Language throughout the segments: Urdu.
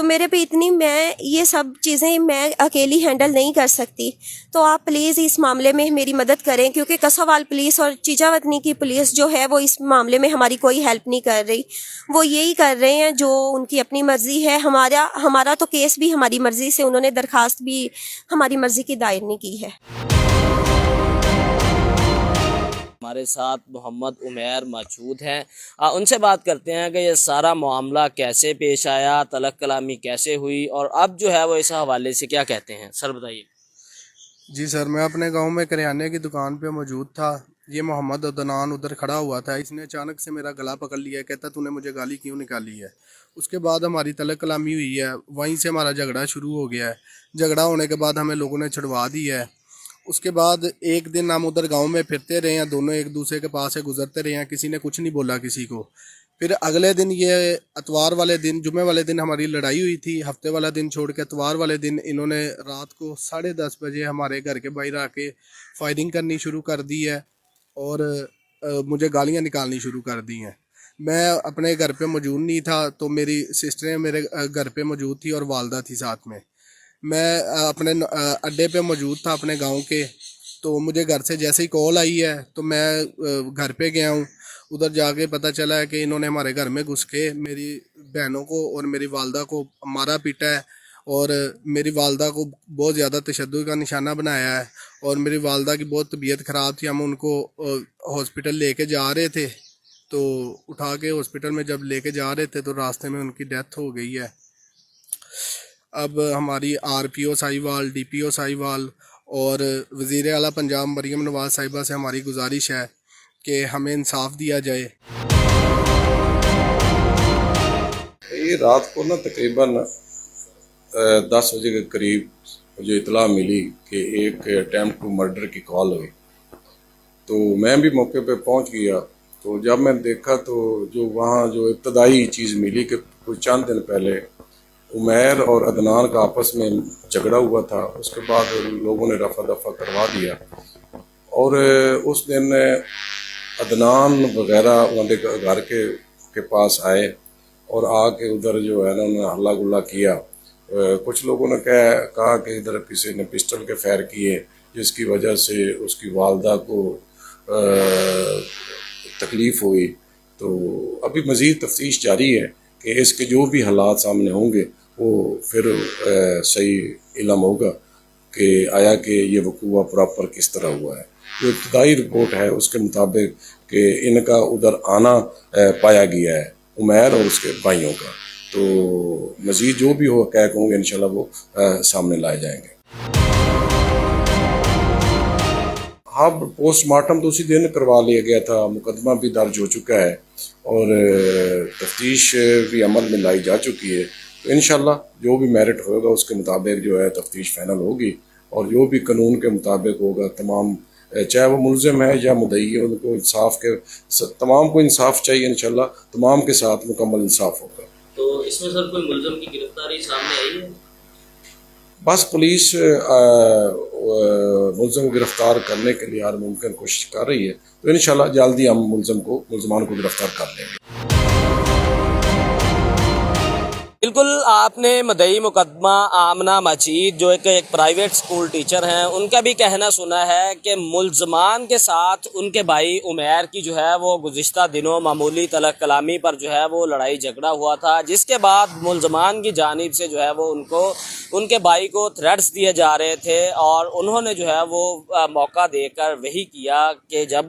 تو میرے پہ اتنی میں یہ سب چیزیں میں اکیلی ہینڈل نہیں کر سکتی. تو آپ پلیز اس معاملے میں میری مدد کریں, کیونکہ کسوال پولیس اور چیچا وطنی کی پولیس جو ہے وہ اس معاملے میں ہماری کوئی ہیلپ نہیں کر رہی. وہ یہی کر رہے ہیں جو ان کی اپنی مرضی ہے. ہمارا تو کیس بھی ہماری مرضی سے, انہوں نے درخواست بھی ہماری مرضی کی دائر نہیں کی ہے. ہمارے ساتھ محمد عمیر موجود ہیں, ان سے بات کرتے ہیں کہ یہ سارا معاملہ کیسے پیش آیا, طلق کلامی کیسے ہوئی, اور اب جو ہے وہ اس حوالے سے کیا کہتے ہیں. سر بتائیے. جی سر, میں اپنے گاؤں میں کریانے کی دکان پہ موجود تھا. یہ محمد عدنان ادھر کھڑا ہوا تھا. اس نے اچانک سے میرا گلا پکڑ لیا, کہتا تو نے مجھے گالی کیوں نکالی ہے. اس کے بعد ہماری طلق کلامی ہوئی ہے. وہیں سے ہمارا جھگڑا شروع ہو گیا ہے. جھگڑا ہونے کے بعد ہمیں لوگوں نے چھڑوا دیا ہے. اس کے بعد ایک دن ہم ادھر گاؤں میں پھرتے رہے ہیں, دونوں ایک دوسرے کے پاس سے گزرتے رہے ہیں, کسی نے کچھ نہیں بولا کسی کو. پھر اگلے دن یہ اتوار والے دن, جمعے والے دن ہماری لڑائی ہوئی تھی. ہفتے والا دن چھوڑ کے اتوار والے دن انہوں نے رات کو 10:30 بجے ہمارے گھر کے باہر آ کے فائرنگ کرنی شروع کر دی ہے اور مجھے گالیاں نکالنی شروع کر دی ہیں. میں اپنے گھر پہ موجود نہیں تھا, تو میری سسٹریں میرے گھر پہ موجود تھی اور والدہ تھی ساتھ میں. میں اپنے اڈے پہ موجود تھا اپنے گاؤں کے. تو مجھے گھر سے جیسے ہی کال آئی ہے تو میں گھر پہ گیا ہوں. ادھر جا کے پتہ چلا ہے کہ انہوں نے ہمارے گھر میں گھس کے میری بہنوں کو اور میری والدہ کو مارا پیٹا ہے, اور میری والدہ کو بہت زیادہ تشدد کا نشانہ بنایا ہے. اور میری والدہ کی بہت طبیعت خراب تھی. ہم ان کو ہاسپٹل لے کے جا رہے تھے, تو اٹھا کے ہاسپٹل میں جب لے کے جا رہے تھے تو راستے میں ان کی ڈیتھ ہو گئی ہے. اب ہماری RPO ساہیوال, DPO ساہیوال اور وزیر اعلیٰ پنجاب مریم نواز صاحبہ سے ہماری گزارش ہے کہ ہمیں انصاف دیا جائے. یہ رات کو نا تقریباً 10 بجے کے قریب مجھے اطلاع ملی کہ ایک اٹیمپٹ ٹو مرڈر کی کال ہوئی. تو میں بھی موقع پہ پہنچ گیا. تو جب میں دیکھا تو جو وہاں جو ابتدائی چیز ملی کہ کچھ چند دن پہلے عمیر اور عدنان کا آپس میں جھگڑا ہوا تھا. اس کے بعد لوگوں نے رفع دفع کروا دیا, اور اس دن عدنان وغیرہ انہوں گھر کے پاس آئے اور آ کے ادھر جو ہے نا انہوں نے ہلا گلا کیا. کچھ لوگوں نے کہا کہ ادھر کسی نے پسٹل کے فائر کیے, جس کی وجہ سے اس کی والدہ کو تکلیف ہوئی. تو ابھی مزید تفتیش جاری ہے کہ اس کے جو بھی حالات سامنے ہوں گے وہ پھر صحیح علم ہوگا کہ آیا کہ یہ وقوع پراپر کس طرح ہوا ہے. جو ابتدائی رپورٹ ہے اس کے مطابق کہ ان کا ادھر آنا پایا گیا ہے, عمیر اور اس کے بھائیوں کا. تو مزید جو بھی ہو حقائق ہوں گے انشاءاللہ وہ سامنے لائے جائیں گے. ہاں, پوسٹ مارٹم تو اسی دن کروا لیا گیا تھا, مقدمہ بھی درج ہو چکا ہے اور تفتیش بھی عمل میں لائی جا چکی ہے. تو انشاءاللہ جو بھی میرٹ ہوگا اس کے مطابق جو ہے تفتیش فائنل ہوگی, اور جو بھی قانون کے مطابق ہوگا تمام, چاہے وہ ملزم ہے یا مدعی ہے, ان کو انصاف کے تمام کو انصاف چاہیے. انشاءاللہ تمام کے ساتھ مکمل انصاف ہوگا. تو اس میں سر کوئی ملزم کی گرفتاری سامنے آئی ہے؟ بس پولیس ملزم کو گرفتار کرنے کے لیے ہر ممکن کوشش کر رہی ہے. تو انشاءاللہ جلدی ہم ملزمان کو گرفتار کر لیں گے. بالکل, آپ نے مدعی مقدمہ آمنہ مجید جو ایک پرائیویٹ سکول ٹیچر ہیں ان کا بھی کہنا سنا ہے کہ ملزمان کے ساتھ ان کے بھائی عمیر کی جو ہے وہ گزشتہ دنوں معمولی طلق کلامی پر جو ہے وہ لڑائی جھگڑا ہوا تھا, جس کے بعد ملزمان کی جانب سے جو ہے وہ ان کے بھائی کو تھریٹس دیے جا رہے تھے, اور انہوں نے جو ہے وہ موقع دے کر وہی کیا کہ جب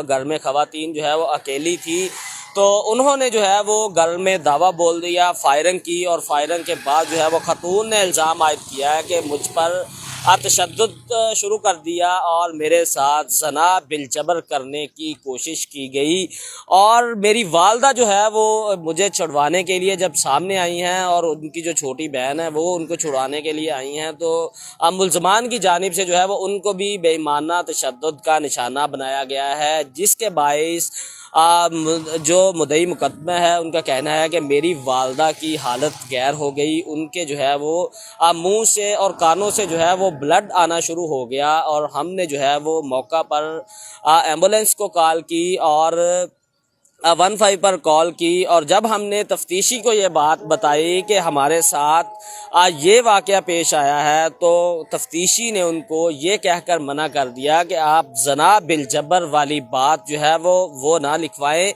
گھر میں خواتین جو ہے وہ اکیلی تھی تو انہوں نے جو ہے وہ گھر میں دعویٰ بول دیا, فائرنگ کی, اور فائرنگ کے بعد جو ہے وہ خاتون نے الزام عائد کیا ہے کہ مجھ پر تشدد شروع کر دیا اور میرے ساتھ زنا بالجبر کرنے کی کوشش کی گئی. اور میری والدہ جو ہے وہ مجھے چھڑوانے کے لیے جب سامنے آئی ہیں, اور ان کی جو چھوٹی بہن ہے وہ ان کو چھڑوانے کے لیے آئی ہیں, تو ملزمان کی جانب سے جو ہے وہ ان کو بھی بے ایمانہ تشدد کا نشانہ بنایا گیا ہے, جس کے باعث جو مدعی مقدمہ ہے ان کا کہنا ہے کہ میری والدہ کی حالت غیر ہو گئی. ان کے جو ہے وہ منہ سے اور کانوں سے جو ہے وہ بلڈ آنا شروع ہو گیا, اور ہم نے جو ہے وہ موقع پر ایمبولینس کو کال کی, اور 15 پر کال کی اور جب ہم نے تفتیشی کو یہ بات بتائی کہ ہمارے ساتھ یہ واقعہ پیش آیا ہے تو تفتیشی نے ان کو یہ کہہ کر منع کر دیا کہ آپ زنا بالجبر والی بات جو ہے وہ نہ لکھوائیں،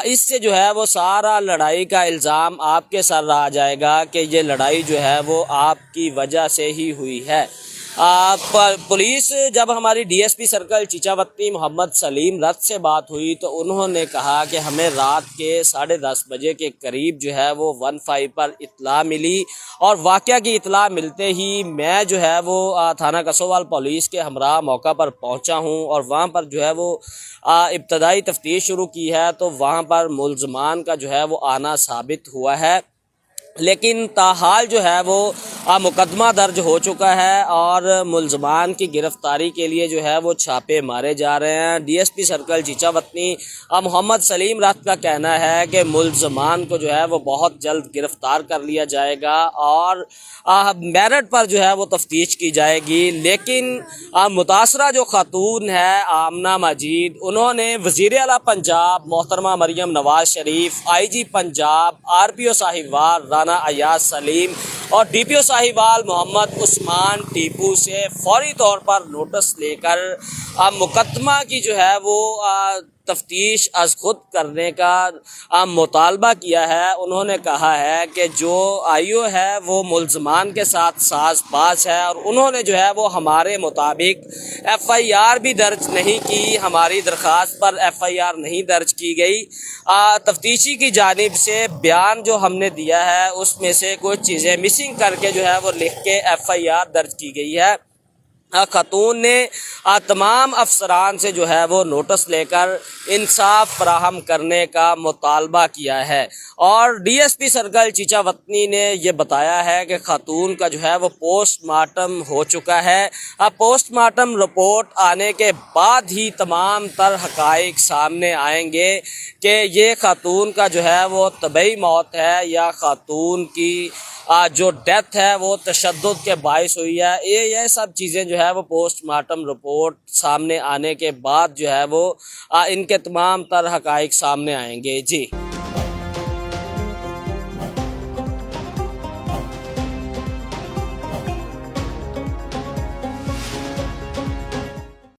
اس سے جو ہے وہ سارا لڑائی کا الزام آپ کے سر آ جائے گا کہ یہ لڑائی جو ہے وہ آپ کی وجہ سے ہی ہوئی ہے۔ پولیس جب ہماری ڈی ایس پی سرکل چیچاوتی محمد سلیم رت سے بات ہوئی تو انہوں نے کہا کہ ہمیں رات کے 10:30 بجے کے قریب جو ہے وہ 15 پر اطلاع ملی اور واقعہ کی اطلاع ملتے ہی میں جو ہے وہ تھانہ کسووال پولیس کے ہمراہ موقع پر پہنچا ہوں اور وہاں پر جو ہے وہ ابتدائی تفتیش شروع کی ہے تو وہاں پر ملزمان کا جو ہے وہ آنا ثابت ہوا ہے، لیکن تاحال جو ہے وہ مقدمہ درج ہو چکا ہے اور ملزمان کی گرفتاری کے لیے جو ہے وہ چھاپے مارے جا رہے ہیں۔ ڈی ایس پی سرکل چیچاوتی محمد سلیم رات کا کہنا ہے کہ ملزمان کو جو ہے وہ بہت جلد گرفتار کر لیا جائے گا اور میرٹ پر جو ہے وہ تفتیش کی جائے گی، لیکن متاثرہ جو خاتون ہے آمنہ مجید، انہوں نے وزیر اعلیٰ پنجاب محترمہ مریم نواز شریف، آئی جی پنجاب، آر پی او صاحبوال رانا ایاز سلیم اور ڈی پی او صاحبوال محمد عثمان ٹیپو سے فوری طور پر نوٹس لے کر مقدمہ کی جو ہے وہ تفتیش از خود کرنے کا مطالبہ کیا ہے۔ انہوں نے کہا ہے کہ جو آئی او ہے وہ ملزمان کے ساتھ ساز باز ہے اور انہوں نے جو ہے وہ ہمارے مطابق ایف آئی آر بھی درج نہیں کی، ہماری درخواست پر ایف آئی آر نہیں درج کی گئی۔ تفتیشی کی جانب سے بیان جو ہم نے دیا ہے اس میں سے کچھ چیزیں مسنگ کر کے جو ہے وہ لکھ کے ایف آئی آر درج کی گئی ہے۔ خاتون نے تمام افسران سے جو ہے وہ نوٹس لے کر انصاف فراہم کرنے کا مطالبہ کیا ہے اور ڈی ایس پی سرکل چیچاوتی نے یہ بتایا ہے کہ خاتون کا جو ہے وہ پوسٹ مارٹم ہو چکا ہے۔ پوسٹ مارٹم رپورٹ آنے کے بعد ہی تمام تر حقائق سامنے آئیں گے کہ یہ خاتون کا جو ہے وہ طبعی موت ہے یا خاتون کی جو ڈیتھ ہے وہ تشدد کے باعث ہوئی ہے۔ یہ سب چیزیں جو ہے وہ پوسٹ مارٹم رپورٹ سامنے آنے کے بعد جو ہے وہ ان کے تمام تر حقائق سامنے آئیں گے۔ جی